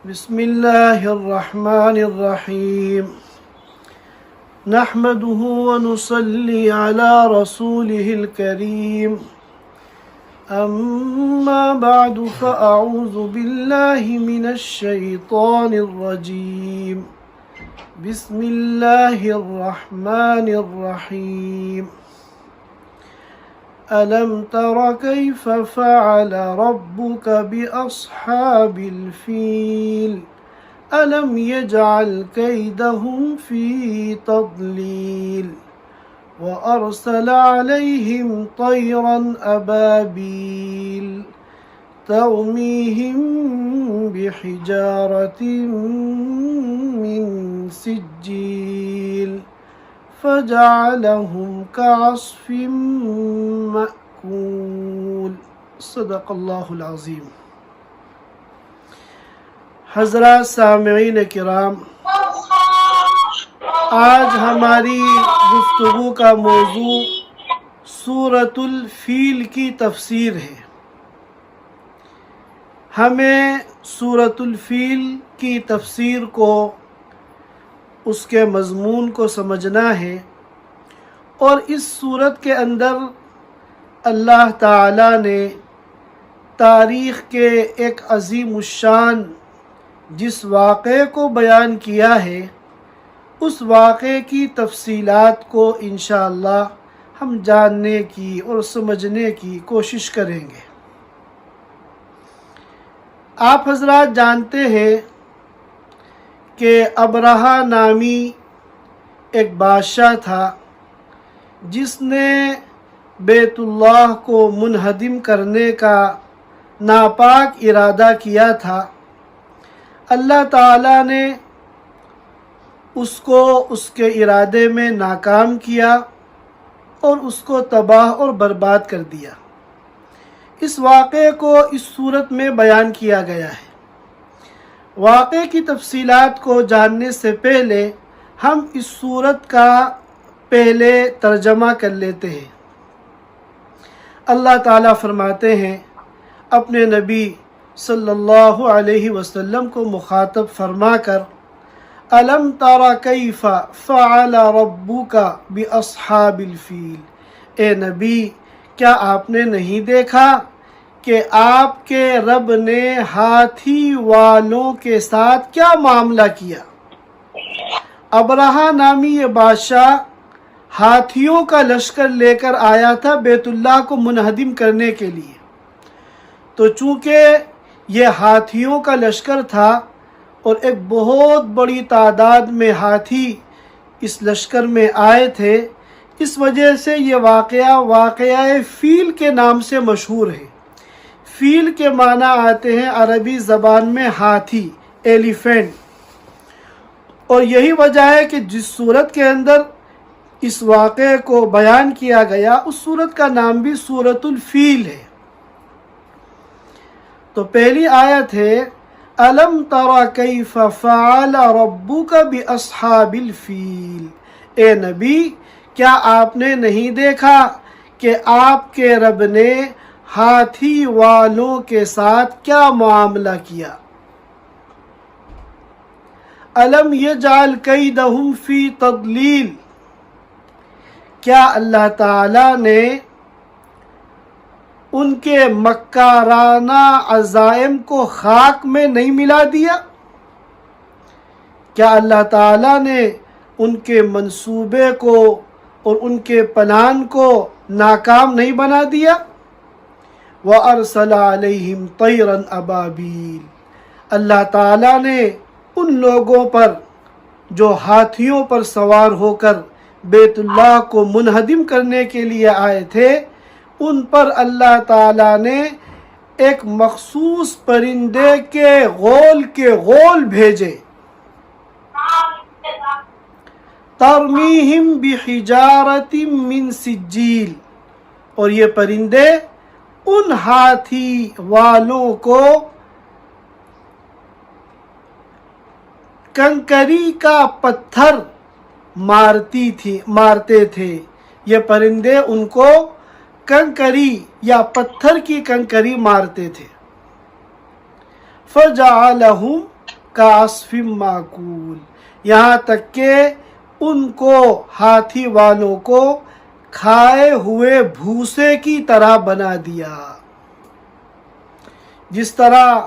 بسم الله الرحمن الرحيم نحمده ونصلي على رسوله الكريم أما بعد فأعوذ بالله من الشيطان الرجيم بسم الله الرحمن الرحيم ألم تر كيف فعل ربك بأصحاب الفيل ألم يجعل كيدهم في تضليل وأرسل عليهم طيرا أبابيل ترميهم بحجارة من سجيل فجعلهم كعصف مأكول صدق اللہ العظیم۔ حضرات سامعین کرام، آج ہماری گفتگو کا موضوع سورۃ الفیل کی تفسیر ہے۔ ہمیں سورۃ الفیل کی تفسیر کو، اس کے مضمون کو سمجھنا ہے، اور اس صورت کے اندر اللہ تعالی نے تاریخ کے ایک عظیم الشان جس واقعے کو بیان کیا ہے، اس واقعے کی تفصیلات کو انشاءاللہ ہم جاننے کی اور سمجھنے کی کوشش کریں گے۔ آپ حضرات جانتے ہیں کہ ابرہہ نامی ایک بادشاہ تھا جس نے بیت اللہ کو منہدم کرنے کا ناپاک ارادہ کیا تھا۔ اللہ تعالیٰ نے اس کو اس کے ارادے میں ناکام کیا اور اس کو تباہ اور برباد کر دیا۔ اس واقعے کو اس صورت میں بیان کیا گیا ہے۔ واقعے کی تفصیلات کو جاننے سے پہلے ہم اس صورت کا پہلے ترجمہ کر لیتے ہیں۔ اللہ تعالیٰ فرماتے ہیں اپنے نبی صلی اللہ علیہ وسلم کو مخاطب فرما کر، أَلَمْ تَرَ كَيْفَ فَعَلَ رَبُّكَ بِأَصْحَابِ الْفِيلِ، اے نبی کیا آپ نے نہیں دیکھا کہ آپ کے رب نے ہاتھی والوں کے ساتھ کیا معاملہ کیا؟ ابرہہ نامی یہ بادشاہ ہاتھیوں کا لشکر لے کر آیا تھا بیت اللہ کو منہدم کرنے کے لیے۔ تو چونکہ یہ ہاتھیوں کا لشکر تھا اور ایک بہت بڑی تعداد میں ہاتھی اس لشکر میں آئے تھے، اس وجہ سے یہ واقعہ فیل کے نام سے مشہور ہے۔ فیل کے معنی آتے ہیں عربی زبان میں ہاتھی، ایلیفینٹ، اور یہی وجہ ہے کہ جس صورت کے اندر اس واقعے کو بیان کیا گیا اس صورت کا نام بھی سورۃ الفیل ہے۔ تو پہلی آیت ہے أَلَمْ تَرَ كَيْفَ فَعَلَ رَبُّكَ بِأَصْحَابِ الْفِيلِ، اے نبی کیا آپ نے نہیں دیکھا کہ آپ کے رب نے ہاتھی والوں کے ساتھ کیا معاملہ کیا؟ أَلَمْ يَجْعَلْ كَيْدَهُمْ فِي تَضْلِيلٍ، کیا اللہ تعالیٰ نے ان کے مکارانہ عزائم کو خاک میں نہیں ملا دیا؟ کیا اللہ تعالیٰ نے ان کے منصوبے کو اور ان کے پلان کو ناکام نہیں بنا دیا؟ وَأَرْسَلَ عَلَيْهِمْ طَيْرًا أَبَابِيلَ، اللہ تعالیٰ نے ان لوگوں پر جو ہاتھیوں پر سوار ہو کر بیت اللہ کو منہدم کرنے کے لیے آئے تھے، ان پر اللہ تعالیٰ نے ایک مخصوص پرندے کے غول بھیجے، ترمیہم بحجارۃ من سجیل، اور یہ پرندے ان ہاتھی والوں کو کنکری کا پتھر مارتے تھے۔ یہ پرندے ان کو کنکری یا پتھر کی کنکری مارتے تھے۔ فَجَعَلَهُمْ کعصف معکول، یہاں تک کہ ان کو ہاتھی والوں کو کھائے ہوئے بھوسے کی طرح بنا دیا۔ جس طرح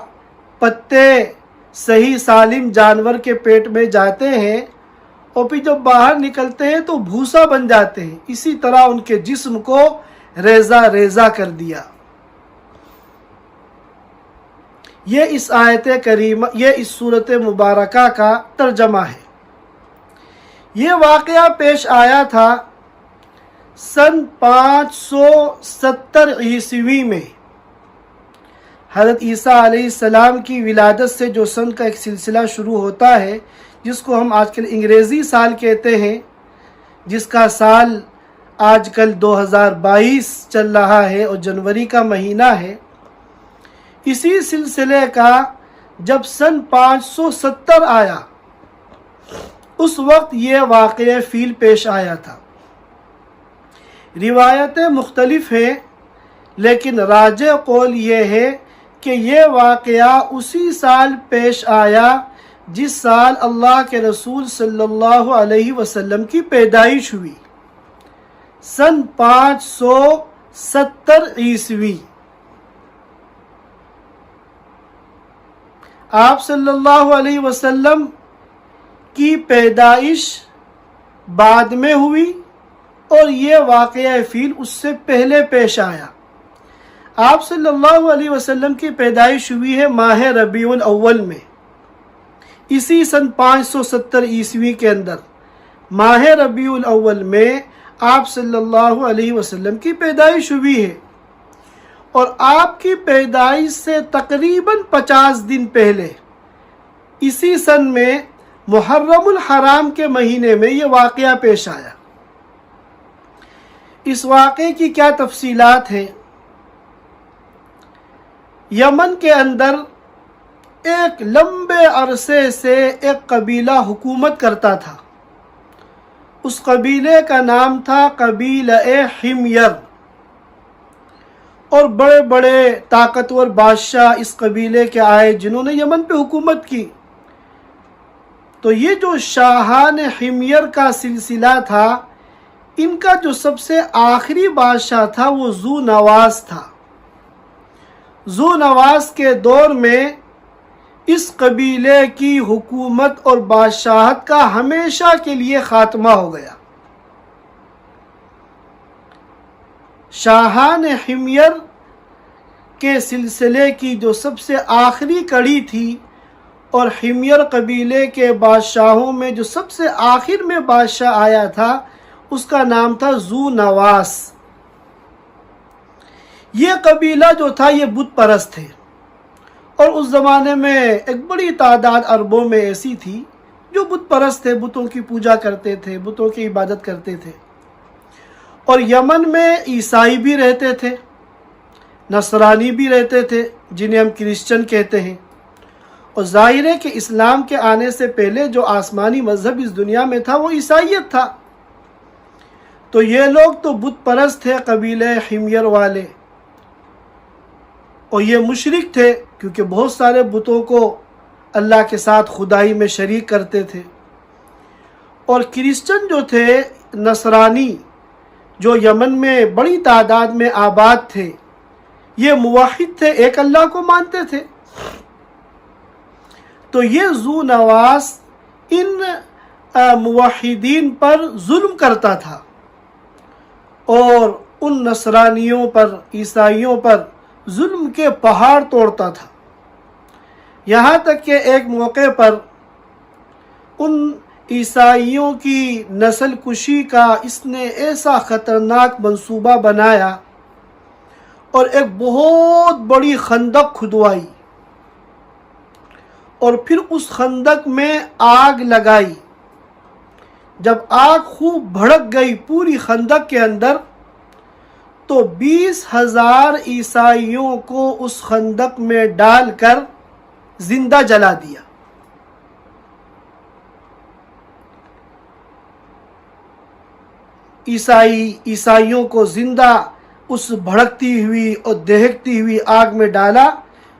پتے صحیح سالم جانور کے پیٹ میں جاتے ہیں اور پھر جب باہر نکلتے ہیں تو بھوسا بن جاتے ہیں، اسی طرح ان کے جسم کو ریزہ ریزہ کر دیا۔ یہ اس آیت کریمہ، یہ اس صورت مبارکہ کا ترجمہ ہے۔ یہ واقعہ پیش آیا تھا سن 570 عیسوی میں، حضرت عیسیٰ علیہ السلام کی ولادت سے جو سن کا ایک سلسلہ شروع ہوتا ہے، جس کو ہم آج کل انگریزی سال کہتے ہیں، جس کا سال آج کل 2022 چل رہا ہے اور جنوری کا مہینہ ہے، اسی سلسلے کا جب سن 570 آیا، اس وقت یہ واقعہ فیل پیش آیا تھا۔ روایتیں مختلف ہیں، لیکن راجح قول یہ ہے کہ یہ واقعہ اسی سال پیش آیا جس سال اللہ کے رسول صلی اللہ علیہ وسلم کی پیدائش ہوئی، سن 570 عیسوی۔ آپ صلی اللہ علیہ وسلم کی پیدائش بعد میں ہوئی اور یہ واقعہ فیل اس سے پہلے پیش آیا۔ آپ صلی اللہ علیہ وسلم کی پیدائش ہوئی ہے ماہ ربیع الاول میں، اسی سن 570 عیسوی کے اندر ماہ ربیع الاول میں آپ صلی اللہ علیہ وسلم کی پیدائش ہوئی ہے، اور آپ کی پیدائش سے تقریباً 50 دن پہلے اسی سن میں محرم الحرام کے مہینے میں یہ واقعہ پیش آیا۔ اس واقعے کی کیا تفصیلات ہیں؟ یمن کے اندر ایک لمبے عرصے سے ایک قبیلہ حکومت کرتا تھا۔ اس قبیلے کا نام تھا قبیلہ حمیر، اور بڑے بڑے طاقتور بادشاہ اس قبیلے کے آئے جنہوں نے یمن پہ حکومت کی۔ تو یہ جو شاہان حمیر کا سلسلہ تھا، ان کا جو سب سے آخری بادشاہ تھا وہ ذو نواس تھا۔ ذو نواس کے دور میں اس قبیلے کی حکومت اور بادشاہت کا ہمیشہ کے لیے خاتمہ ہو گیا۔ شاہان حمیر کے سلسلے کی جو سب سے آخری کڑی تھی، اور حمیر قبیلے کے بادشاہوں میں جو سب سے آخر میں بادشاہ آیا تھا، اس کا نام تھا ذو نواس۔ یہ قبیلہ جو تھا یہ بت پرست تھے، اور اس زمانے میں ایک بڑی تعداد عربوں میں ایسی تھی جو بت پرست تھے، بتوں کی پوجا کرتے تھے، بتوں کی عبادت کرتے تھے۔ اور یمن میں عیسائی بھی رہتے تھے، نصرانی بھی رہتے تھے، جنہیں ہم کرسچن کہتے ہیں۔ اور ظاہر ہے کہ اسلام کے آنے سے پہلے جو آسمانی مذہب اس دنیا میں تھا وہ عیسائیت تھا۔ تو یہ لوگ تو بت پرست تھے، قبیلہ حمیر والے، اور یہ مشرک تھے کیونکہ بہت سارے بتوں کو اللہ کے ساتھ خدائی میں شریک کرتے تھے۔ اور کرسچن جو تھے، نصرانی، جو یمن میں بڑی تعداد میں آباد تھے، یہ موحد تھے، ایک اللہ کو مانتے تھے۔ تو یہ ذو نواس ان موحدین پر ظلم کرتا تھا، اور ان نصرانیوں پر، عیسائیوں پر ظلم کے پہاڑ توڑتا تھا۔ یہاں تک کہ ایک موقع پر ان عیسائیوں کی نسل کشی کا اس نے ایسا خطرناک منصوبہ بنایا اور ایک بہت بڑی خندق کھدوائی، اور پھر اس خندق میں آگ لگائی۔ جب آگ خوب بھڑک گئی پوری خندق کے اندر، تو 20,000 عیسائیوں کو اس خندق میں ڈال کر زندہ جلا دیا۔ عیسائیوں کو زندہ اس بھڑکتی ہوئی اور دہکتی ہوئی آگ میں ڈالا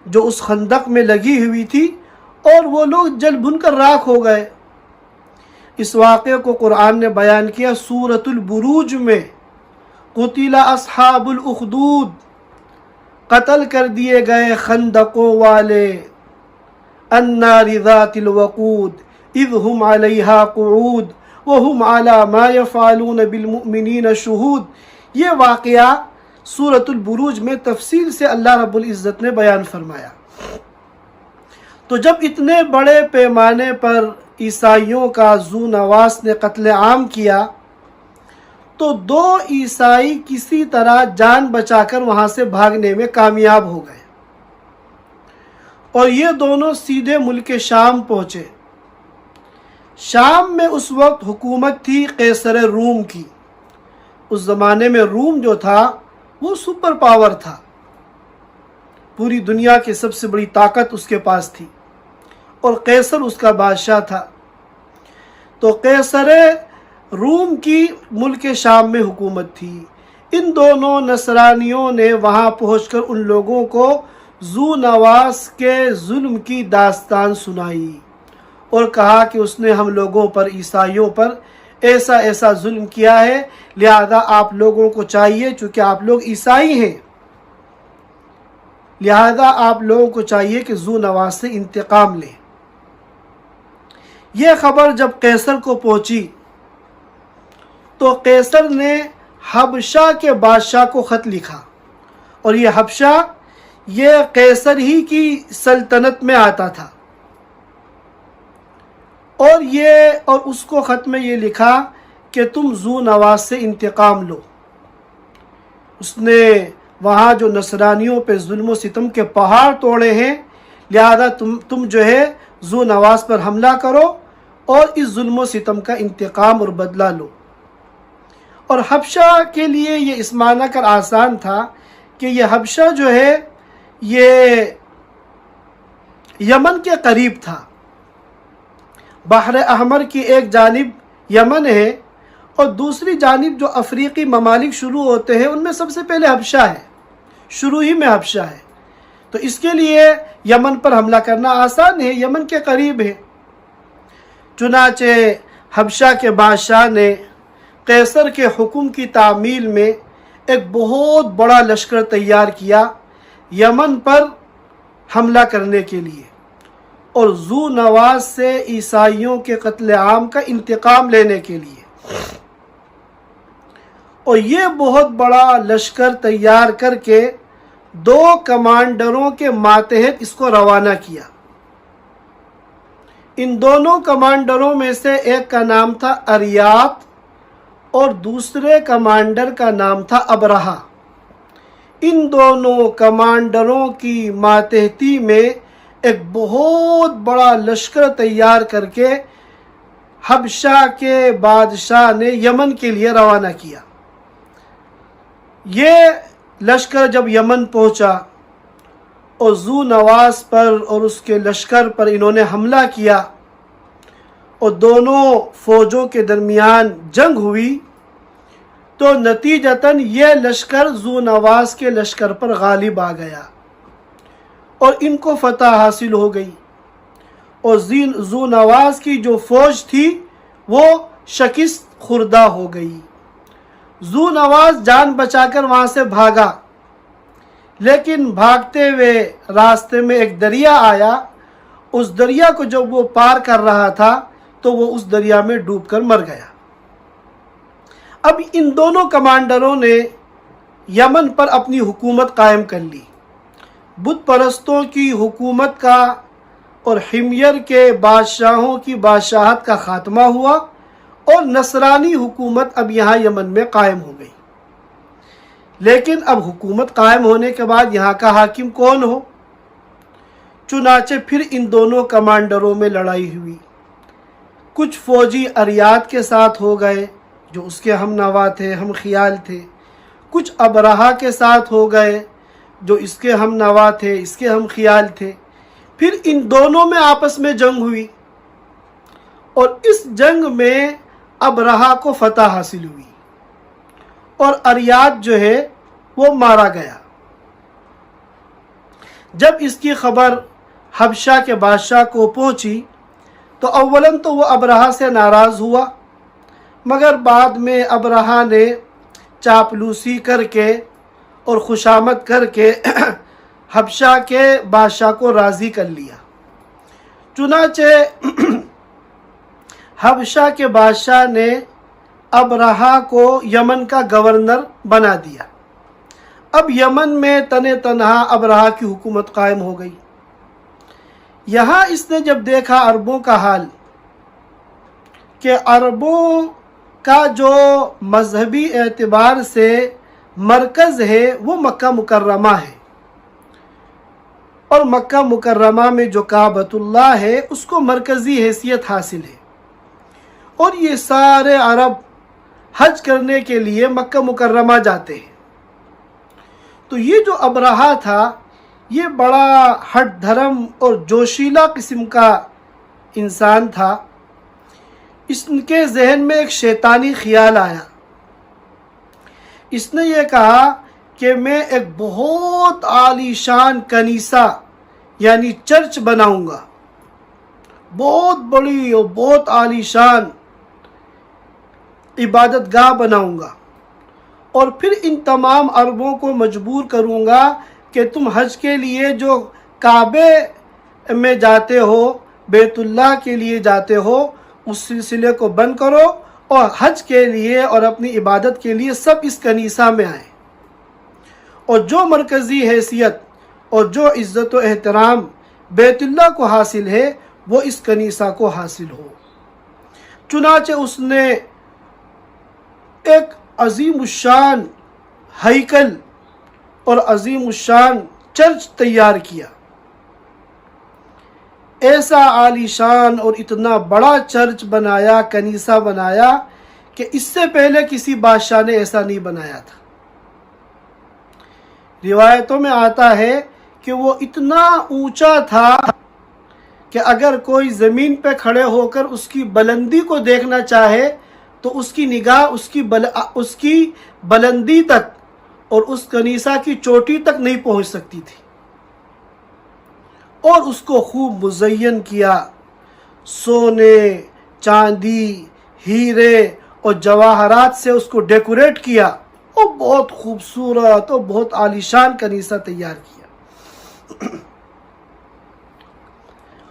جو اس خندق میں لگی ہوئی تھی، اور وہ لوگ جل بھن کر راکھ ہو گئے۔ اس واقعے کو قرآن نے بیان کیا سورۃ البروج میں، قتل اصحاب الاخدود، قتل کر دیے گئے خندقوں والے، النار ذات الوقود اذ هم علیہا قعود وهم علی ما یفعلون بالمؤمنین شہود۔ یہ واقعہ سورۃ البروج میں تفصیل سے اللہ رب العزت نے بیان فرمایا۔ تو جب اتنے بڑے پیمانے پر عیسائیوں کا ذو نواس نے قتل عام کیا تو 2 عیسائی کسی طرح جان بچا کر وہاں سے بھاگنے میں کامیاب ہو گئے، اور یہ دونوں سیدھے ملک شام پہنچے۔ شام میں اس وقت حکومت تھی قیصر روم کی۔ اس زمانے میں روم جو تھا وہ سپر پاور تھا، پوری دنیا کی سب سے بڑی طاقت اس کے پاس تھی، اور قیصر اس کا بادشاہ تھا۔ تو قیصر روم کی ملک شام میں حکومت تھی۔ ان دونوں نصرانیوں نے وہاں پہنچ کر ان لوگوں کو ذو نواس کے ظلم کی داستان سنائی اور کہا کہ اس نے ہم لوگوں پر، عیسائیوں پر ایسا ایسا ظلم کیا ہے، لہذا آپ لوگوں کو چاہیے، چونکہ آپ لوگ عیسائی ہیں، لہذا آپ لوگوں کو چاہیے کہ ذو نواس سے انتقام لیں۔ یہ خبر جب قیصر کو پہنچی تو قیصر نے حبشہ کے بادشاہ کو خط لکھا، اور یہ حبشہ یہ قیصر ہی کی سلطنت میں آتا تھا، اور اس کو خط میں یہ لکھا کہ تم ذو نواس سے انتقام لو۔ اس نے وہاں جو نصرانیوں پہ ظلم و ستم کے پہاڑ توڑے ہیں، لہذا تم جو ہے ذو نواس پر حملہ کرو اور اس ظلم و ستم کا انتقام اور بدلہ لو۔ اور حبشہ کے لیے یہ اس معنی کر آسان تھا کہ یہ حبشہ جو ہے یہ یمن کے قریب تھا۔ بحر احمر کی ایک جانب یمن ہے اور دوسری جانب جو افریقی ممالک شروع ہوتے ہیں ان میں سب سے پہلے حبشہ ہے، شروع ہی میں حبشہ ہے، تو اس کے لیے یمن پر حملہ کرنا آسان ہے، یمن کے قریب ہے۔ چنانچہ حبشہ کے بادشاہ نے قیصر کے حکم کی تعمیل میں ایک بہت بڑا لشکر تیار کیا یمن پر حملہ کرنے کے لیے، اور ذو نواس سے عیسائیوں کے قتل عام کا انتقام لینے کے لیے۔ اور یہ بہت بڑا لشکر تیار کر کے 2 کمانڈروں کے ماتحت اس کو روانہ کیا۔ ان دونوں کمانڈروں میں سے ایک کا نام تھا اریات اور دوسرے کمانڈر کا نام تھا ابرہہ۔ ان دونوں کمانڈروں کی ماتحتی میں ایک بہت بڑا لشکر تیار کر کے حبشہ کے بادشاہ نے یمن کے لیے روانہ کیا۔ یہ لشکر جب یمن پہنچا اور ذو نواس پر اور اس کے لشکر پر انہوں نے حملہ کیا اور دونوں فوجوں کے درمیان جنگ ہوئی، تو نتیجتاً یہ لشکر ذو نواس کے لشکر پر غالب آ گیا اور ان کو فتح حاصل ہو گئی، اور ذو نواس کی جو فوج تھی وہ شکست خوردہ ہو گئی۔ ذو نواس جان بچا کر وہاں سے بھاگا، لیکن بھاگتے ہوئے راستے میں ایک دریا آیا۔ اس دریا کو جب وہ پار کر رہا تھا تو وہ اس دریا میں ڈوب کر مر گیا۔ اب ان دونوں کمانڈروں نے یمن پر اپنی حکومت قائم کر لی۔ بت پرستوں کی حکومت کا اور حمیر کے بادشاہوں کی بادشاہت کا خاتمہ ہوا، اور نصرانی حکومت اب یہاں یمن میں قائم ہو گئی۔ لیکن اب حکومت قائم ہونے کے بعد یہاں کا حاکم کون ہو؟ چنانچہ پھر ان دونوں کمانڈروں میں لڑائی ہوئی۔ کچھ فوجی اریات کے ساتھ ہو گئے جو اس کے ہم نوا تھے، ہم خیال تھے، کچھ ابرہہ کے ساتھ ہو گئے جو اس کے ہم نوا تھے، اس کے ہم خیال تھے۔ پھر ان دونوں میں آپس میں جنگ ہوئی، اور اس جنگ میں ابرہہ کو فتح حاصل ہوئی اور اریات جو ہے وہ مارا گیا۔ جب اس کی خبر حبشہ کے بادشاہ کو پہنچی تو اولاً تو وہ ابرہہ سے ناراض ہوا، مگر بعد میں ابرہہ نے چاپلوسی کر کے اور خوشامد کر کے حبشہ کے بادشاہ کو راضی کر لیا۔ چنانچہ حبشہ کے بادشاہ نے ابرہہ کو یمن کا گورنر بنا دیا۔ اب یمن میں تنہا ابرہہ کی حکومت قائم ہو گئی۔ یہاں اس نے جب دیکھا عربوں کا حال کہ عربوں کا جو مذہبی اعتبار سے مرکز ہے وہ مکہ مکرمہ ہے، اور مکہ مکرمہ میں جو کعبۃ اللہ ہے اس کو مرکزی حیثیت حاصل ہے، اور یہ سارے عرب حج کرنے کے لیے مکہ مکرمہ جاتے ہیں۔ تو یہ جو ابرہہ تھا یہ بڑا ہٹ دھرم اور جوشیلا قسم کا انسان تھا۔ اس کے ذہن میں ایک شیطانی خیال آیا۔ اس نے یہ کہا کہ میں ایک بہت عالی شان کنیسہ یعنی چرچ بناؤں گا، بہت بڑی اور بہت عالی شان عبادت گاہ بناؤں گا، اور پھر ان تمام عربوں کو مجبور کروں گا کہ تم حج کے لیے جو کعبے میں جاتے ہو، بیت اللہ کے لیے جاتے ہو، اس سلسلے کو بند کرو اور حج کے لیے اور اپنی عبادت کے لیے سب اس کنیسہ میں آئیں، اور جو مرکزی حیثیت اور جو عزت و احترام بیت اللہ کو حاصل ہے وہ اس کنیسہ کو حاصل ہو۔ چنانچہ اس نے ایک عظیم الشان ہیکل اور عظیم الشان چرچ تیار کیا، ایسا عالی شان اور اتنا بڑا چرچ بنایا، کنیسہ بنایا کہ اس سے پہلے کسی بادشاہ نے ایسا نہیں بنایا تھا۔ روایتوں میں آتا ہے کہ وہ اتنا اونچا تھا کہ اگر کوئی زمین پہ کھڑے ہو کر اس کی بلندی کو دیکھنا چاہے تو اس کی نگاہ اس کی بلندی تک اور اس کنیسہ کی چوٹی تک نہیں پہنچ سکتی تھی، اور اس کو خوب مزین کیا، سونے، چاندی، ہیرے اور جواہرات سے اس کو ڈیکوریٹ کیا، اور بہت خوبصورت اور بہت عالیشان کنیسہ تیار کیا۔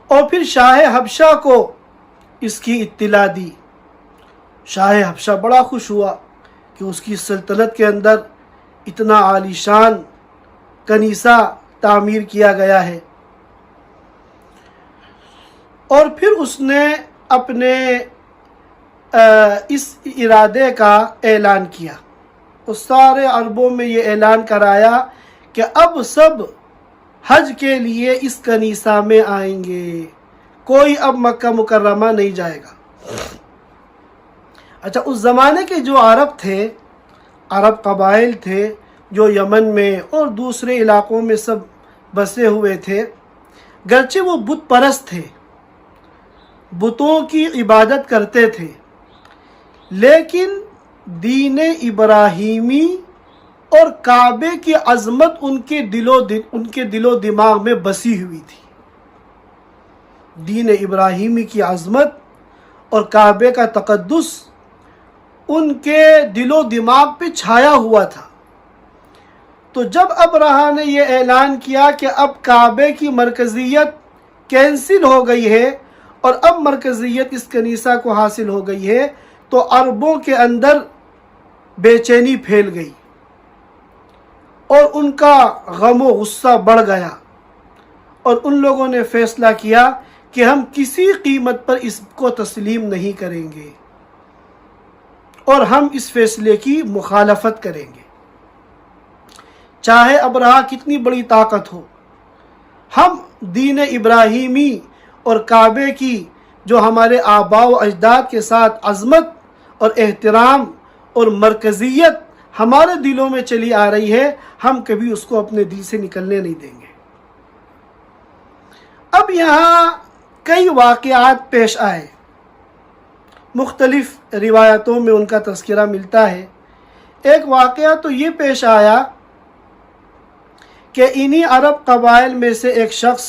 اور پھر شاہ حبشہ کو اس کی اطلاع دی۔ شاہ حبشہ بڑا خوش ہوا کہ اس کی سلطنت کے اندر اتنا عالیشان کنیسہ تعمیر کیا گیا ہے، اور پھر اس نے اپنے اس ارادے کا اعلان کیا، اور سارے عربوں میں یہ اعلان کرایا کہ اب سب حج کے لیے اس کنیسہ میں آئیں گے، کوئی اب مکہ مکرمہ نہیں جائے گا۔ اچھا، اس زمانے کے جو عرب تھے، عرب قبائل تھے جو یمن میں اور دوسرے علاقوں میں سب بسے ہوئے تھے، گرچہ وہ بت پرست تھے، بتوں کی عبادت کرتے تھے، لیکن دین ابراہیمی اور کعبے کی عظمت ان کے دل و دماغ میں بسی ہوئی تھی۔ دین ابراہیمی کی عظمت اور کعبے کا تقدس ان کے دل و دماغ پہ چھایا ہوا تھا۔ تو جب ابرہہ نے یہ اعلان کیا کہ اب کعبے کی مرکزیت کینسل ہو گئی ہے اور اب مرکزیت اس کنیسہ کو حاصل ہو گئی ہے، تو عربوں کے اندر بے چینی پھیل گئی اور ان کا غم و غصہ بڑھ گیا، اور ان لوگوں نے فیصلہ کیا کہ ہم کسی قیمت پر اس کو تسلیم نہیں کریں گے اور ہم اس فیصلے کی مخالفت کریں گے، چاہے ابرہہ کتنی بڑی طاقت ہو۔ ہم دین ابراہیمی اور کعبے کی جو ہمارے آباء و اجداد کے ساتھ عظمت اور احترام اور مرکزیت ہمارے دلوں میں چلی آ رہی ہے، ہم کبھی اس کو اپنے دل سے نکلنے نہیں دیں گے۔ اب یہاں کئی واقعات پیش آئے، مختلف روایتوں میں ان کا تذکرہ ملتا ہے۔ ایک واقعہ تو یہ پیش آیا کہ انہی عرب قبائل میں سے ایک شخص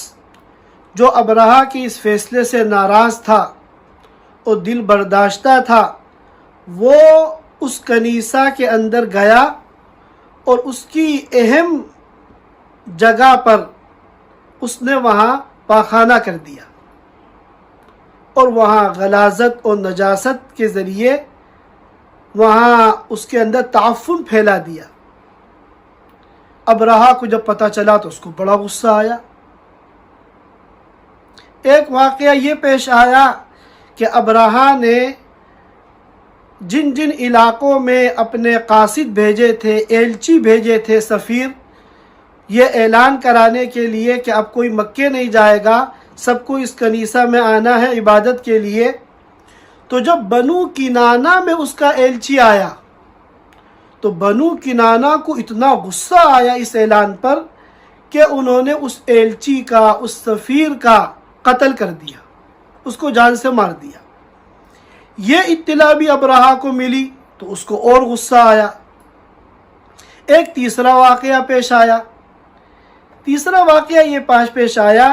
جو ابرہہ کے اس فیصلے سے ناراض تھا اور دل برداشتہ تھا، وہ اس کنیسہ کے اندر گیا اور اس کی اہم جگہ پر اس نے وہاں پاخانہ کر دیا اور وہاں غلاظت اور نجاست کے ذریعے وہاں اس کے اندر تعفن پھیلا دیا۔ ابرہہ کو جب پتہ چلا تو اس کو بڑا غصہ آیا۔ ایک واقعہ یہ پیش آیا کہ ابرہہ نے جن جن علاقوں میں اپنے قاصد بھیجے تھے، ایلچی بھیجے تھے، سفیر، یہ اعلان کرانے کے لیے کہ اب کوئی مکے نہیں جائے گا، سب کو اس کنیسہ میں آنا ہے عبادت کے لیے، تو جب بنو کنانہ میں اس کا ایلچی آیا تو بنو کنانہ کو اتنا غصہ آیا اس اعلان پر کہ انہوں نے اس ایلچی کا، اس سفیر کا قتل کر دیا، اس کو جان سے مار دیا۔ یہ اطلاع بھی ابرہہ کو ملی تو اس کو اور غصہ آیا۔ ایک تیسرا واقعہ پیش آیا۔ تیسرا واقعہ یہ پیش آیا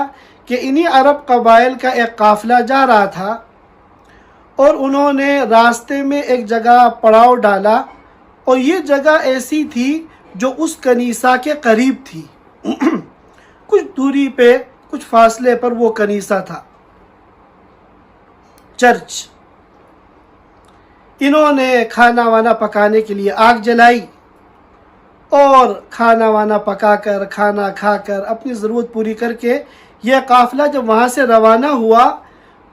کہ انہی عرب قبائل کا ایک قافلہ جا رہا تھا اور انہوں نے راستے میں ایک جگہ پڑاؤ ڈالا، اور یہ جگہ ایسی تھی جو اس کنیسہ کے قریب تھی کچھ دوری پہ، کچھ فاصلے پر وہ کنیسہ تھا، چرچ۔ انہوں نے کھانا وانا پکانے کے لیے آگ جلائی اور کھانا وانا پکا کر، کھانا کھا کر، اپنی ضرورت پوری کر کے یہ قافلہ جب وہاں سے روانہ ہوا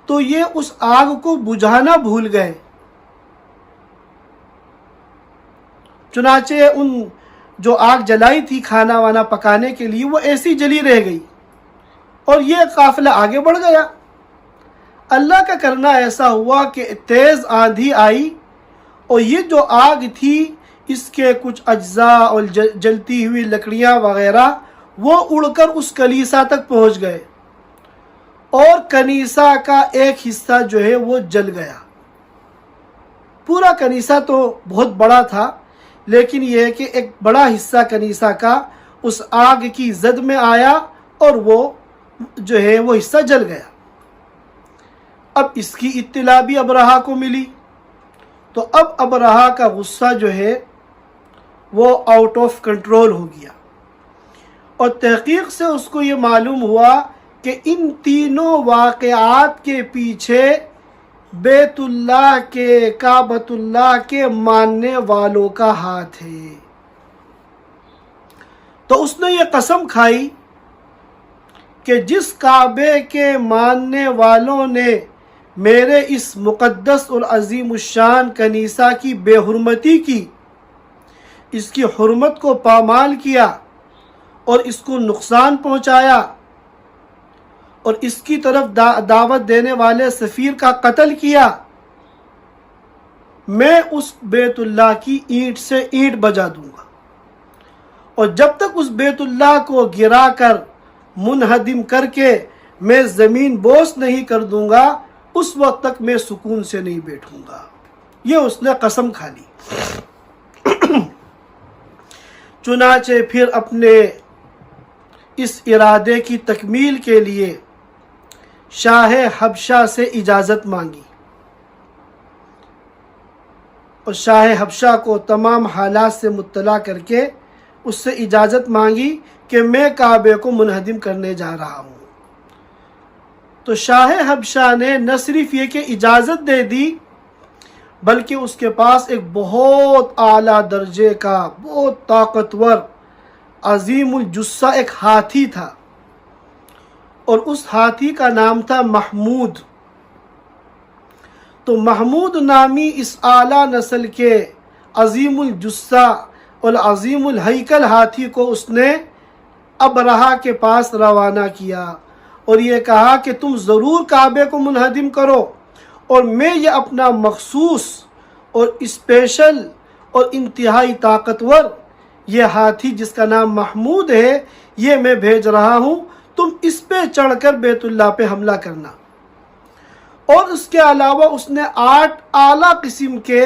تو یہ اس آگ کو بجھانا بھول گئے۔ چنانچہ ان جو آگ جلائی تھی کھانا وانا پکانے کے لیے، وہ ایسی جلی رہ گئی اور یہ قافلہ آگے بڑھ گیا۔ اللہ کا کرنا ایسا ہوا کہ تیز آندھی آئی اور یہ جو آگ تھی اس کے کچھ اجزاء اور جلتی ہوئی لکڑیاں وغیرہ وہ اڑ کر اس کنیسہ تک پہنچ گئے اور کنیسہ کا ایک حصہ جو ہے وہ جل گیا۔ پورا کنیسہ تو بہت بڑا تھا، لیکن یہ ہے کہ ایک بڑا حصہ کنیسہ کا اس آگ کی زد میں آیا اور وہ جو ہے وہ حصہ جل گیا۔ اب اس کی اطلاع بھی ابرہہ کو ملی تو اب ابرہہ کا غصہ جو ہے وہ آؤٹ آف کنٹرول ہو گیا، اور تحقیق سے اس کو یہ معلوم ہوا کہ ان تینوں واقعات کے پیچھے بیت اللہ کے، کعبۃ اللہ کے ماننے والوں کا ہاتھ ہے۔ تو اس نے یہ قسم کھائی کہ جس کعبے کے ماننے والوں نے میرے اس مقدس اور عظیم الشان کنیسہ کی بے حرمتی کی، اس کی حرمت کو پامال کیا اور اس کو نقصان پہنچایا اور اس کی طرف دعوت دینے والے سفیر کا قتل کیا، میں اس بیت اللہ کی اینٹ سے اینٹ بجا دوں گا، اور جب تک اس بیت اللہ کو گرا کر منہدم کر کے میں زمین بوس نہیں کر دوں گا، اس وقت تک میں سکون سے نہیں بیٹھوں گا۔ یہ اس نے قسم کھا لی۔ چنانچہ پھر اپنے اس ارادے کی تکمیل کے لیے شاہ حبشہ سے اجازت مانگی، اور شاہ حبشہ کو تمام حالات سے مطلع کر کے اس سے اجازت مانگی کہ میں کعبے کو منہدم کرنے جا رہا ہوں۔ تو شاہ حبشہ نے نہ صرف یہ کہ اجازت دے دی، بلکہ اس کے پاس ایک بہت اعلیٰ درجے کا، بہت طاقتور، عظیم الجثہ ایک ہاتھی تھا، اور اس ہاتھی کا نام تھا محمود۔ تو محمود نامی اس اعلیٰ نسل کے عظیم الجثہ اور عظیم الہیکل ہاتھی کو اس نے ابرہہ کے پاس روانہ کیا اور یہ کہا کہ تم ضرور کعبے کو منہدم کرو، اور میں یہ اپنا مخصوص اور اسپیشل اور انتہائی طاقتور یہ ہاتھی جس کا نام محمود ہے، یہ میں بھیج رہا ہوں، تم اس پہ چڑھ کر بیت اللہ پہ حملہ کرنا۔ اور اس کے علاوہ اس نے 8 اعلیٰ قسم کے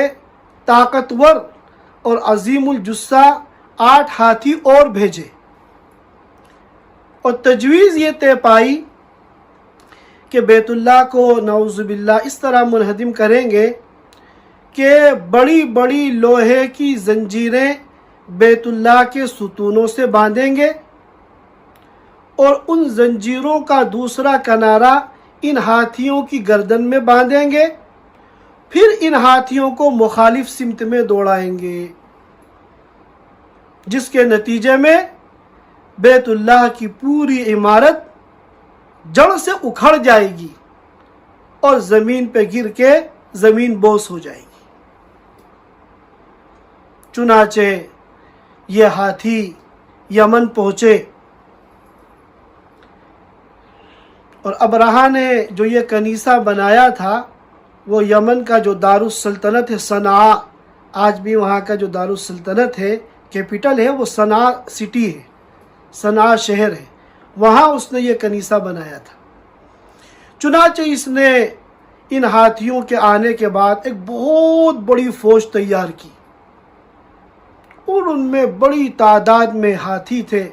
طاقتور اور عظیم الجثہ 8 ہاتھی اور بھیجے، اور تجویز یہ طے پائی کہ بیت اللہ کو نعوذ باللہ اس طرح منہدم کریں گے کہ بڑی بڑی لوہے کی زنجیریں بیت اللہ کے ستونوں سے باندھیں گے اور ان زنجیروں کا دوسرا کنارہ ان ہاتھیوں کی گردن میں باندھیں گے، پھر ان ہاتھیوں کو مخالف سمت میں دوڑائیں گے، جس کے نتیجے میں بیت اللہ کی پوری عمارت جڑ سے اکھڑ جائے گی اور زمین پہ گر کے زمین بوس ہو جائے گی۔ چنانچہ یہ ہاتھی یمن پہنچے اور ابرہہ نے جو یہ کنیسہ بنایا تھا وہ یمن کا جو دارالسلطنت ہے صنعاء، آج بھی وہاں کا جو دارالسلطنت ہے، کیپٹل ہے، وہ صنعاء سٹی ہے، صنعاء شہر ہے، وہاں اس نے یہ کنیسہ بنایا تھا۔ چنانچہ اس نے ان ہاتھیوں کے آنے کے بعد ایک بہت بڑی فوج تیار کی اور ان میں بڑی تعداد میں ہاتھی تھے،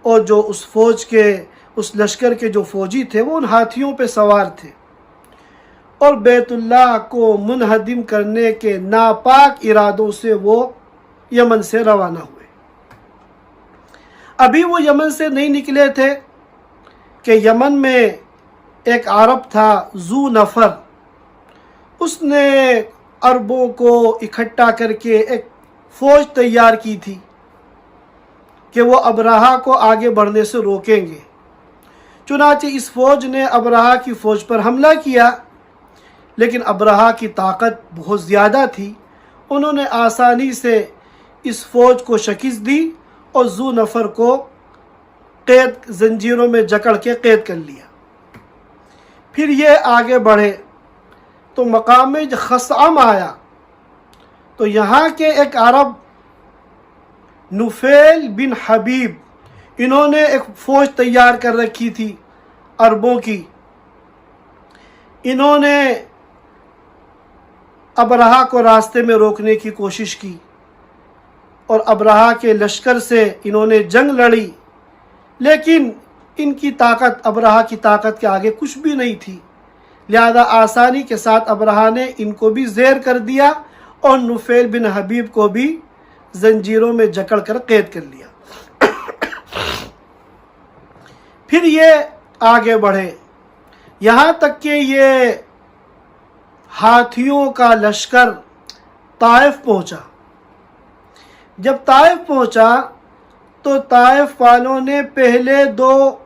اور جو اس فوج کے، اس لشکر کے جو فوجی تھے وہ ان ہاتھیوں پہ سوار تھے، اور بیت اللہ کو منہدم کرنے کے ناپاک ارادوں سے وہ یمن سے روانہ ہوئے۔ ابھی وہ یمن سے نہیں نکلے تھے کہ یمن میں ایک عرب تھا ذو نفر، اس نے عربوں کو اکٹھا کر کے ایک فوج تیار کی تھی کہ وہ ابرہہ کو آگے بڑھنے سے روکیں گے۔ چنانچہ اس فوج نے ابرہہ کی فوج پر حملہ کیا، لیکن ابرہہ کی طاقت بہت زیادہ تھی، انہوں نے آسانی سے اس فوج کو شکست دی اور ذو نفر کو قید، زنجیروں میں جکڑ کے قید کر لیا۔ پھر یہ آگے بڑھے تو مقام خثعم آیا، تو یہاں کے ایک عرب نفیل بن حبیب، انہوں نے ایک فوج تیار کر رکھی تھی عربوں کی، انہوں نے ابرہہ کو راستے میں روکنے کی کوشش کی اور ابرہہ کے لشکر سے انہوں نے جنگ لڑی، لیکن ان کی طاقت ابرہہ کی طاقت کے آگے کچھ بھی نہیں تھی، لہذا آسانی کے ساتھ ابرہہ نے ان کو بھی زیر کر دیا اور نفیل بن حبیب کو بھی زنجیروں میں جکڑ کر قید کر لیا۔ پھر یہ آگے بڑھے یہاں تک کہ یہ ہاتھیوں کا لشکر طائف پہنچا۔ جب طائف پہنچا تو طائف والوں نے پہلے دو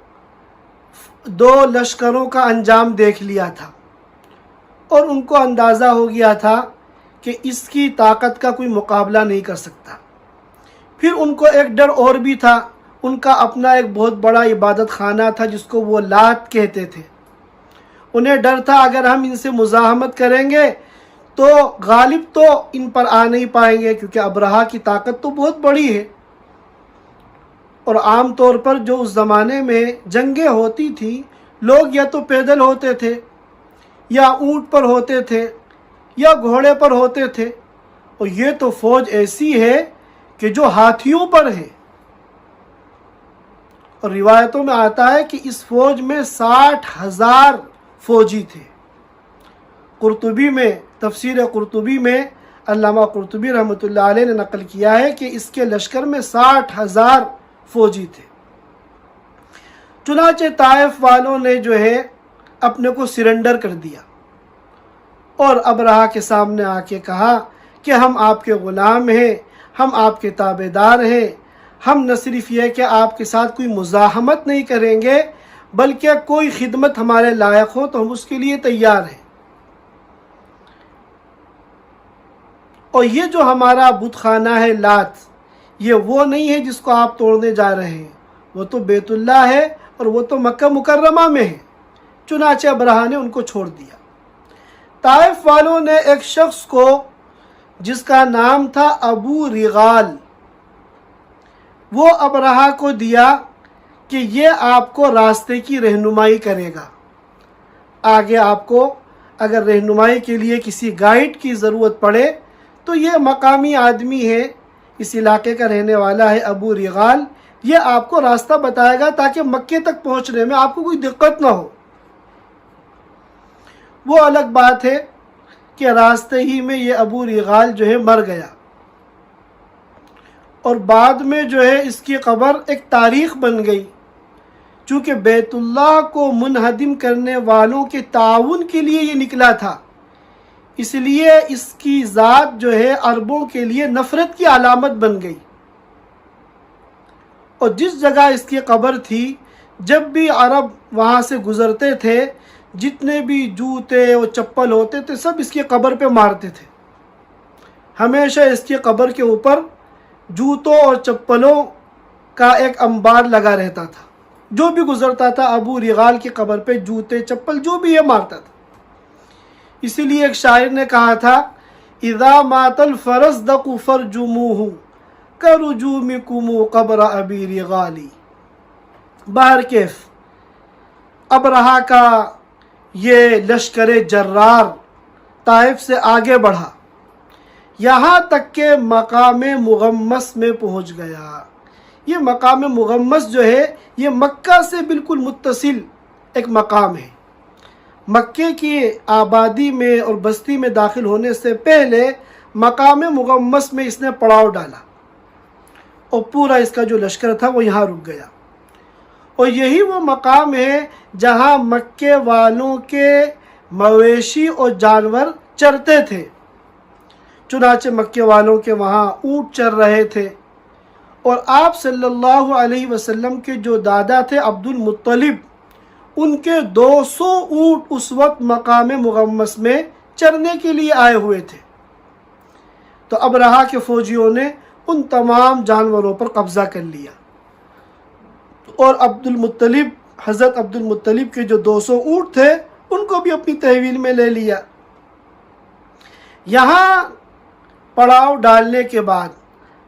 لشکروں کا انجام دیکھ لیا تھا اور ان کو اندازہ ہو گیا تھا کہ اس کی طاقت کا کوئی مقابلہ نہیں کر سکتا۔ پھر ان کو ایک ڈر اور بھی تھا، ان کا اپنا ایک بہت بڑا عبادت خانہ تھا جس کو وہ لات کہتے تھے، انہیں ڈر تھا اگر ہم ان سے مزاحمت کریں گے تو غالب تو ان پر آ نہیں پائیں گے، کیونکہ ابرہہ کی طاقت تو بہت بڑی ہے، اور عام طور پر جو اس زمانے میں جنگیں ہوتی تھیں لوگ یا تو پیدل ہوتے تھے یا اونٹ پر ہوتے تھے یا گھوڑے پر ہوتے تھے، اور یہ تو فوج ایسی ہے کہ جو ہاتھیوں پر ہے، اور روایتوں میں آتا ہے کہ اس فوج میں 60,000 فوجی تھے۔ قرطبی میں، تفسیر قرطبی میں علامہ قرطبی رحمۃ اللہ علیہ نے نقل کیا ہے کہ اس کے لشکر میں 60,000 فوجی تھے۔ چنانچہ طائف والوں نے جو ہے اپنے کو سرنڈر کر دیا اور ابرہہ کے سامنے آ کے کہا کہ ہم آپ کے غلام ہیں، ہم آپ کے تابع دار ہیں، ہم نہ صرف یہ کہ آپ کے ساتھ کوئی مزاحمت نہیں کریں گے بلکہ کوئی خدمت ہمارے لائق ہو تو ہم اس کے لیے تیار ہیں، اور یہ جو ہمارا بت خانہ ہے لات، یہ وہ نہیں ہے جس کو آپ توڑنے جا رہے ہیں، وہ تو بیت اللہ ہے اور وہ تو مکہ مکرمہ میں ہے۔ چنانچہ ابرہہ نے ان کو چھوڑ دیا۔ طائف والوں نے ایک شخص کو جس کا نام تھا ابو رغال، وہ ابرہہ کو دیا کہ یہ آپ کو راستے کی رہنمائی کرے گا، آگے آپ کو اگر رہنمائی کے لیے کسی گائیڈ کی ضرورت پڑے تو یہ مقامی آدمی ہے، اس علاقے کا رہنے والا ہے ابو رغال، یہ آپ کو راستہ بتائے گا تاکہ مکے تک پہنچنے میں آپ کو کوئی دقت نہ ہو۔ وہ الگ بات ہے کہ راستے ہی میں یہ ابو ریغال جو ہے مر گیا، اور بعد میں جو ہے اس کی قبر ایک تاریخ بن گئی، چونکہ بیت اللہ کو منہدم کرنے والوں کے تعاون کے لیے یہ نکلا تھا، اس لیے اس کی ذات جو ہے عربوں کے لیے نفرت کی علامت بن گئی۔ اور جس جگہ اس کی قبر تھی، جب بھی عرب وہاں سے گزرتے تھے، جتنے بھی جوتے اور چپل ہوتے تھے سب اس کی قبر پہ مارتے تھے۔ ہمیشہ اس کی قبر کے اوپر جوتوں اور چپلوں کا ایک انبار لگا رہتا تھا، جو بھی گزرتا تھا ابو ریغال کی قبر پہ جوتے چپل جو بھی یہ مارتا تھا۔ اسی لیے ایک شاعر نے کہا تھا، اذا مات الفرزدق فرجموہ کرجومکم قبر ابی ریغالی۔ بہر کیف ابرہہ کا یہ لشکر جرار طائف سے آگے بڑھا، یہاں تک کہ مقام مغمس میں پہنچ گیا۔ یہ مقام مغمس جو ہے یہ مکہ سے بالکل متصل ایک مقام ہے۔ مکے کی آبادی میں اور بستی میں داخل ہونے سے پہلے مقام مغمس میں اس نے پڑاؤ ڈالا، اور پورا اس کا جو لشکر تھا وہ یہاں رک گیا۔ اور یہی وہ مقام ہے جہاں مکے والوں کے مویشی اور جانور چرتے تھے، چنانچہ مکے والوں کے وہاں اونٹ چر رہے تھے، اور آپ صلی اللہ علیہ وسلم کے جو دادا تھے عبد المطلب، ان کے 200 اونٹ اس وقت مقام مغمس میں چرنے کے لیے آئے ہوئے تھے۔ تو ابرہہ کے فوجیوں نے ان تمام جانوروں پر قبضہ کر لیا، اور حضرت عبد المطلب کے جو 200 اونٹ تھے ان کو بھی اپنی تحویل میں لے لیا۔ یہاں پڑاؤ ڈالنے کے بعد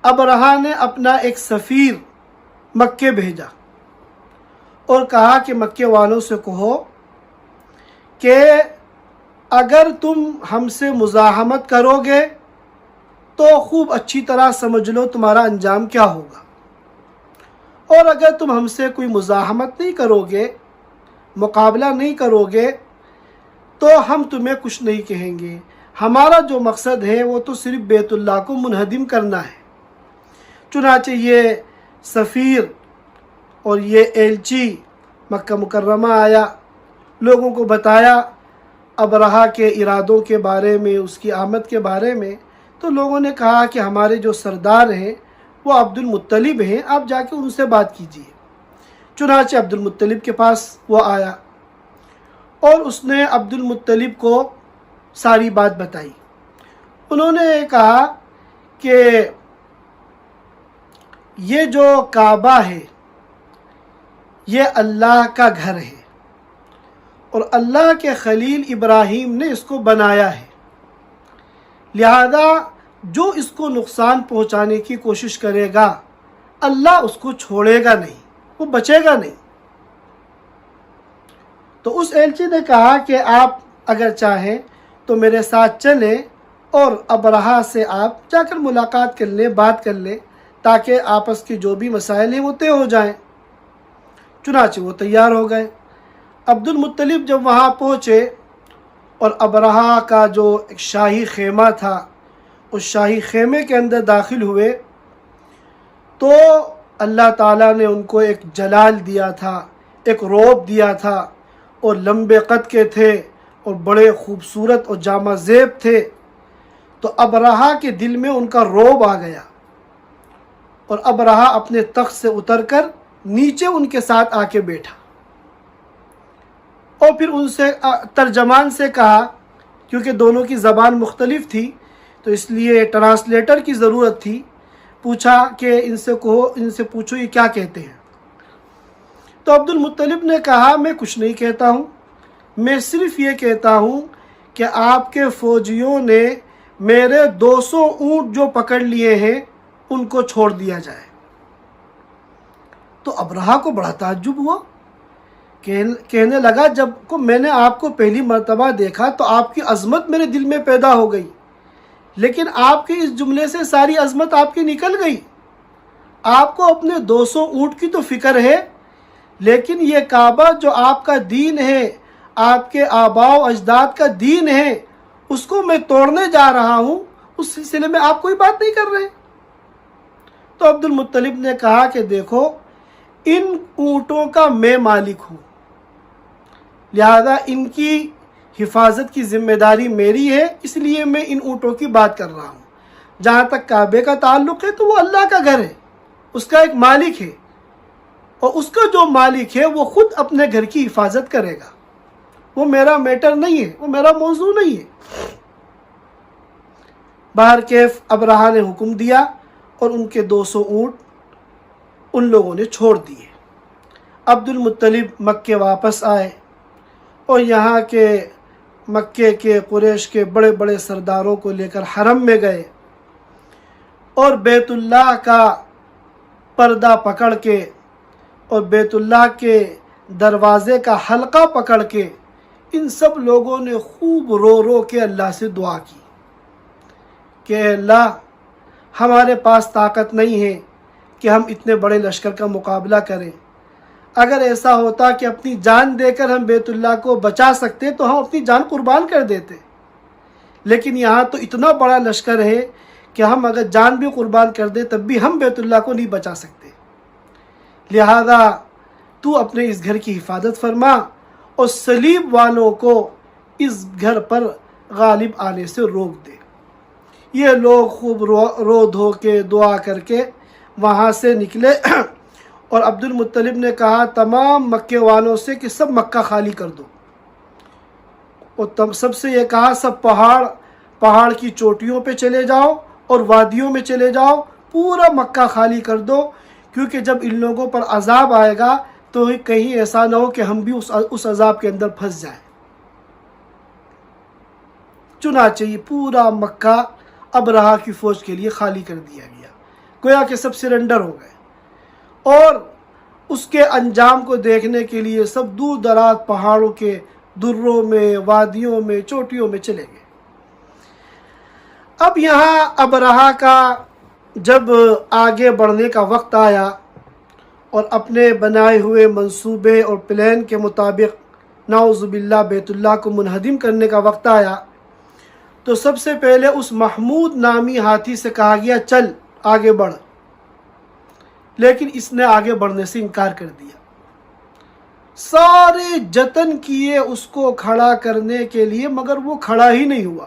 ابرہہ نے اپنا ایک سفیر مکے بھیجا اور کہا کہ مکے والوں سے کہو کہ اگر تم ہم سے مزاحمت کرو گے تو خوب اچھی طرح سمجھ لو تمہارا انجام کیا ہوگا، اور اگر تم ہم سے کوئی مزاحمت نہیں کرو گے، مقابلہ نہیں کرو گے، تو ہم تمہیں کچھ نہیں کہیں گے۔ ہمارا جو مقصد ہے وہ تو صرف بیت اللہ کو منہدم کرنا ہے۔ چنانچہ یہ سفیر اور یہ ایلچی مکہ مکرمہ آیا، لوگوں کو بتایا ابرہہ کے ارادوں کے بارے میں، اس کی آمد کے بارے میں۔ تو لوگوں نے کہا کہ ہمارے جو سردار ہیں وہ عبد المطلب ہیں، آپ جا کے ان سے بات کیجیے۔ چنانچہ عبد المطلب کے پاس وہ آیا، اور اس نے عبد المطلب کو ساری بات بتائی۔ انہوں نے کہا کہ یہ جو کعبہ ہے یہ اللہ کا گھر ہے، اور اللہ کے خلیل ابراہیم نے اس کو بنایا ہے، لہذا جو اس کو نقصان پہنچانے کی کوشش کرے گا اللہ اس کو چھوڑے گا نہیں، وہ بچے گا نہیں۔ تو اس ایلچی نے کہا کہ آپ اگر چاہیں تو میرے ساتھ چلیں اور ابرہہ سے آپ جا کر ملاقات کر لیں، بات کر لیں، تاکہ آپس کے جو بھی مسائل ہیں وہ طے ہو جائیں۔ چنانچہ وہ تیار ہو گئے۔ عبد المطلب جب وہاں پہنچے اور ابرہہ کا جو ایک شاہی خیمہ تھا، اس شاہی خیمے کے اندر داخل ہوئے تو اللہ تعالیٰ نے ان کو ایک جلال دیا تھا، ایک رعب دیا تھا، اور لمبے قد کے تھے اور بڑے خوبصورت اور جامہ زیب تھے۔ تو ابرہہ کے دل میں ان کا رعب آ گیا، اور ابرہہ اپنے تخت سے اتر کر نیچے ان کے ساتھ آ کے بیٹھا، اور پھر ان سے ترجمان سے کہا، کیونکہ دونوں کی زبان مختلف تھی تو اس لیے ٹرانسلیٹر کی ضرورت تھی، پوچھا کہ ان سے پوچھو یہ کیا کہتے ہیں۔ تو عبد المطلب نے کہا میں کچھ نہیں کہتا ہوں، میں صرف یہ کہتا ہوں کہ آپ کے فوجیوں نے میرے 200 اونٹ جو پکڑ لیے ہیں ان کو چھوڑ دیا جائے۔ تو ابرہہ کو بڑا تعجب ہوا، کہنے لگا جب کو میں نے آپ کو پہلی مرتبہ دیکھا تو آپ کی عظمت میرے دل میں پیدا ہو گئی، لیکن آپ کے اس جملے سے ساری عظمت آپ کی نکل گئی۔ آپ کو اپنے 200 اونٹ کی تو فکر ہے، لیکن یہ کعبہ جو آپ کا دین ہے، آپ کے آباء و اجداد کا دین ہے اس کو میں توڑنے جا رہا ہوں، اس سلسلے میں آپ کوئی بات نہیں کر رہے۔ تو عبد المطلب نے کہا کہ دیکھو ان اونٹوں کا میں مالک ہوں، لہذا ان کی حفاظت کی ذمہ داری میری ہے، اس لیے میں ان اونٹوں کی بات کر رہا ہوں۔ جہاں تک کعبے کا تعلق ہے تو وہ اللہ کا گھر ہے، اس کا ایک مالک ہے، اور اس کا جو مالک ہے وہ خود اپنے گھر کی حفاظت کرے گا، وہ میرا میٹر نہیں ہے، وہ میرا موضوع نہیں ہے۔ بہرکیف ابرہہ نے حکم دیا اور ان کے 200 اونٹ ان لوگوں نے چھوڑ دیے۔ عبد المطلب مکے واپس آئے اور یہاں کے مکے کے قریش کے بڑے بڑے سرداروں کو لے کر حرم میں گئے اور بیت اللہ کا پردہ پکڑ کے اور بیت اللہ کے دروازے کا حلقہ پکڑ کے ان سب لوگوں نے خوب رو رو کے اللہ سے دعا کی کہ اے اللہ ہمارے پاس طاقت نہیں ہے کہ ہم اتنے بڑے لشکر کا مقابلہ کریں، اگر ایسا ہوتا کہ اپنی جان دے کر ہم بیت اللہ کو بچا سکتے تو ہم اپنی جان قربان کر دیتے، لیکن یہاں تو اتنا بڑا لشکر ہے کہ ہم اگر جان بھی قربان کر دیں تب بھی ہم بیت اللہ کو نہیں بچا سکتے، لہذا تو اپنے اس گھر کی حفاظت فرما اور صلیب والوں کو اس گھر پر غالب آنے سے روک دے۔ یہ لوگ خوب رو دھو کے دعا کر کے وہاں سے نکلے اور عبد المطلب نے کہا تمام مکے والوں سے کہ سب مکہ خالی کر دو، اور سب سے یہ کہا سب پہاڑ کی چوٹیوں پہ چلے جاؤ اور وادیوں میں چلے جاؤ، پورا مکہ خالی کر دو، کیونکہ جب ان لوگوں پر عذاب آئے گا تو کہیں ایسا نہ ہو کہ ہم بھی اس عذاب کے اندر پھنس جائیں۔ چنانچہ یہ پورا مکہ ابرہہ کی فوج کے لیے خالی کر دیا گیا، گویا کہ سب سرنڈر ہو گئے، اور اس کے انجام کو دیکھنے کے لیے سب دور دراز پہاڑوں کے دروں میں، وادیوں میں، چوٹیوں میں چلے گئے۔ اب یہاں ابرہہ کا جب آگے بڑھنے کا وقت آیا اور اپنے بنائے ہوئے منصوبے اور پلان کے مطابق نعوذ باللہ بیت اللہ کو منہدم کرنے کا وقت آیا، تو سب سے پہلے اس محمود نامی ہاتھی سے کہا گیا چل آگے بڑھ، لیکن اس نے آگے بڑھنے سے انکار کر دیا۔ سارے جتن کیے اس کو کھڑا کرنے کے لیے مگر وہ کھڑا ہی نہیں ہوا،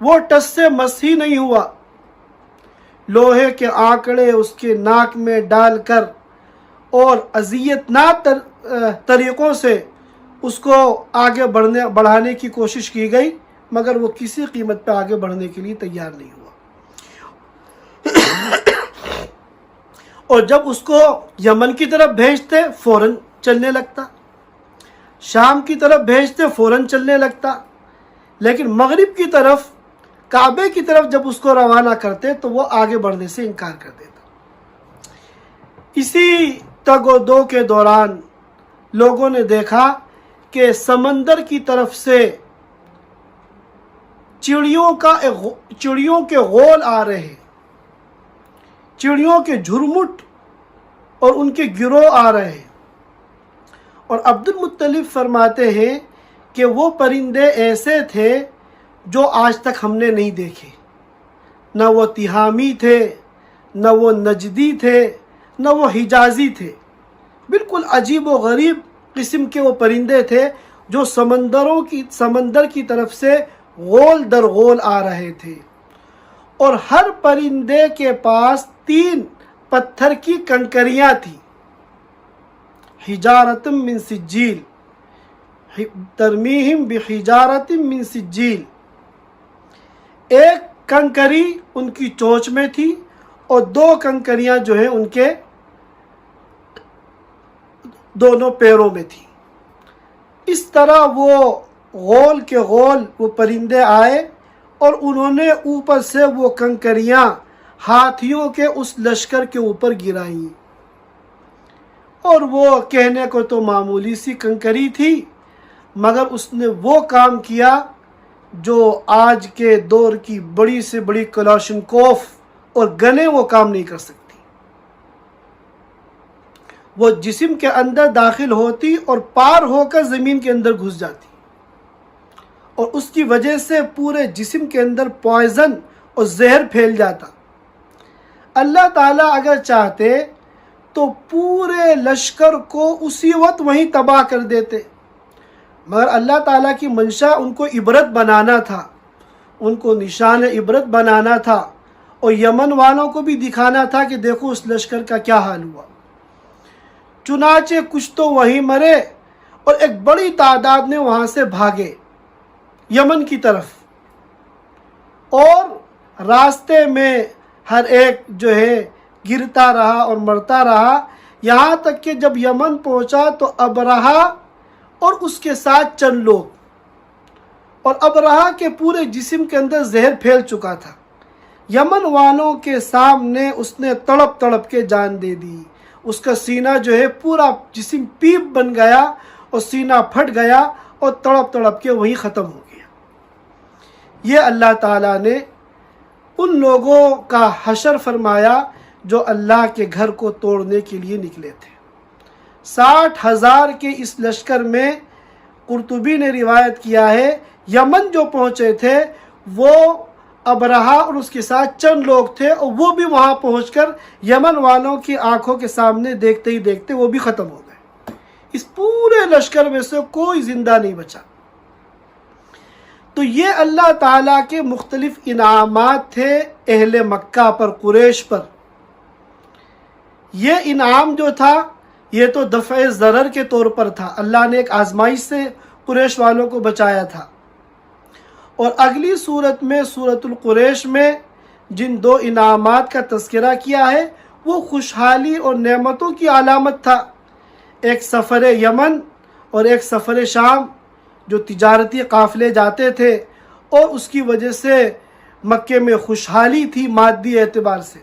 وہ ٹس سے مس ہی نہیں ہوا۔ لوہے کے آنکڑے اس کے ناک میں ڈال کر اور اذیتناک طریقوں سے اس کو آگے بڑھانے کی کوشش کی گئی، مگر وہ کسی قیمت پہ آگے بڑھنے کے لیے تیار نہیں ہوا۔ اور جب اس کو یمن کی طرف بھیجتے فوراً چلنے لگتا، شام کی طرف بھیجتے فوراً چلنے لگتا، لیکن مغرب کی طرف کعبے کی طرف جب اس کو روانہ کرتے تو وہ آگے بڑھنے سے انکار کر دیتا۔ اسی تگ و دو کے دوران لوگوں نے دیکھا کہ سمندر کی طرف سے چڑیوں کے غول آ رہے ہیں، چڑیوں کے جھرمٹ اور ان کے گروہ آ رہے ہیں، اور عبد المطلب فرماتے ہیں کہ وہ پرندے ایسے تھے جو آج تک ہم نے نہیں دیکھے، نہ وہ تہامی تھے، نہ وہ نجدی تھے، نہ وہ حجازی تھے، بالکل عجیب و غریب قسم کے وہ پرندے تھے جو سمندر کی طرف سے غول در غول آ رہے تھے، اور ہر پرندے کے پاس 3 پتھر کی کنکریاں تھیں، حجارۃ من سجیل، ترمیہم بحجارۃ من سجیل، ایک کنکری ان کی چونچ میں تھی اور 2 کنکریاں جو ہیں ان کے دونوں پیروں میں تھی۔ اس طرح وہ غول کے غول وہ پرندے آئے اور انہوں نے اوپر سے وہ کنکریاں ہاتھیوں کے اس لشکر کے اوپر گرائیں، اور وہ کہنے کو تو معمولی سی کنکری تھی، مگر اس نے وہ کام کیا جو آج کے دور کی بڑی سے بڑی کلاشنکوف اور گنیں وہ کام نہیں کر سکتی۔ وہ جسم کے اندر داخل ہوتی اور پار ہو کر زمین کے اندر گھس جاتی، اور اس کی وجہ سے پورے جسم کے اندر پوائزن اور زہر پھیل جاتا۔ اللہ تعالیٰ اگر چاہتے تو پورے لشکر کو اسی وقت وہیں تباہ کر دیتے، مگر اللہ تعالیٰ کی منشا ان کو عبرت بنانا تھا، ان کو نشان عبرت بنانا تھا، اور یمن والوں کو بھی دکھانا تھا کہ دیکھو اس لشکر کا کیا حال ہوا۔ چنانچہ کچھ تو وہیں مرے اور ایک بڑی تعداد نے وہاں سے بھاگے یمن کی طرف، اور راستے میں ہر ایک جو ہے گرتا رہا اور مرتا رہا، یہاں تک کہ جب یمن پہنچا تو ابرہہ اور اس کے ساتھ چند لوگ، اور ابرہہ کے پورے جسم کے اندر زہر پھیل چکا تھا، یمن والوں کے سامنے اس نے تڑپ تڑپ کے جان دے دی۔ اس کا سینہ جو ہے پورا جسم پیپ بن گیا اور سینہ پھٹ گیا اور تڑپ تڑپ کے وہیں ختم ہو گیا۔ یہ اللہ تعالیٰ نے ان لوگوں کا حشر فرمایا جو اللہ کے گھر کو توڑنے کے لیے نکلے تھے۔ 60,000 کے اس لشکر میں قرطبی نے روایت کیا ہے یمن جو پہنچے تھے وہ ابرہہ اور اس کے ساتھ چند لوگ تھے، اور وہ بھی وہاں پہنچ کر یمن والوں کی آنکھوں کے سامنے دیکھتے ہی دیکھتے وہ بھی ختم ہو گئے۔ اس پورے لشکر میں سے کوئی زندہ نہیں بچا۔ تو یہ اللہ تعالیٰ کے مختلف انعامات تھے اہل مکہ پر، قریش پر۔ یہ انعام جو تھا یہ تو دفع ضرر کے طور پر تھا، اللہ نے ایک آزمائش سے قریش والوں کو بچایا تھا۔ اور اگلی صورت میں سورۃ القریش میں جن دو انعامات کا تذکرہ کیا ہے وہ خوشحالی اور نعمتوں کی علامت تھا، ایک سفر یمن اور ایک سفر شام، جو تجارتی قافلے جاتے تھے اور اس کی وجہ سے مکے میں خوشحالی تھی مادی اعتبار سے۔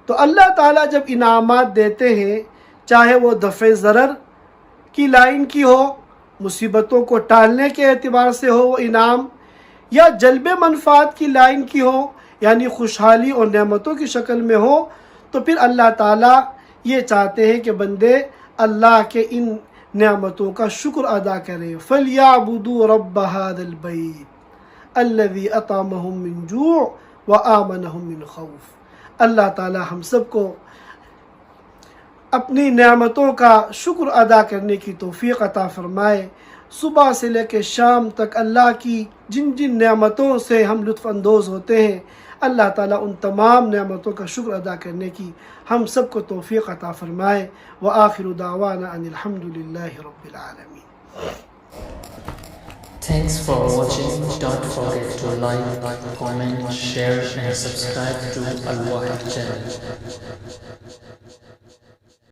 تو اللہ تعالیٰ جب انعامات دیتے ہیں، چاہے وہ دفع ضرر کی لائن کی ہو، مصیبتوں کو ٹالنے کے اعتبار سے ہو وہ انعام، یا جلب منفعت کی لائن کی ہو یعنی خوشحالی اور نعمتوں کی شکل میں ہو، تو پھر اللہ تعالیٰ یہ چاہتے ہیں کہ بندے اللہ کے ان نعمتوں کا شکر ادا کریں۔ فَلْيَعْبُدُوا رَبَّ هَذَا الْبَيْتِ الَّذِي أَطْعَمَهُم مِّن جُوعٍ وَآمَنَهُم مِّن خَوْفٍ۔ اللہ تعالیٰ ہم سب کو اپنی نعمتوں کا شکر ادا کرنے کی توفیق عطا فرمائے۔ صبح سے لے کے شام تک اللہ کی جن جن نعمتوں سے ہم لطف اندوز ہوتے ہیں، اللہ تعالیٰ ان تمام نعمتوں کا شکر ادا کرنے کی ہم سب کو توفیق عطا فرمائے۔ وآخر دعوانا ان الحمد للہ رب العالمین۔ Thanks for watching. Don't forget to like, comment, share and subscribe to Al Wahid channel.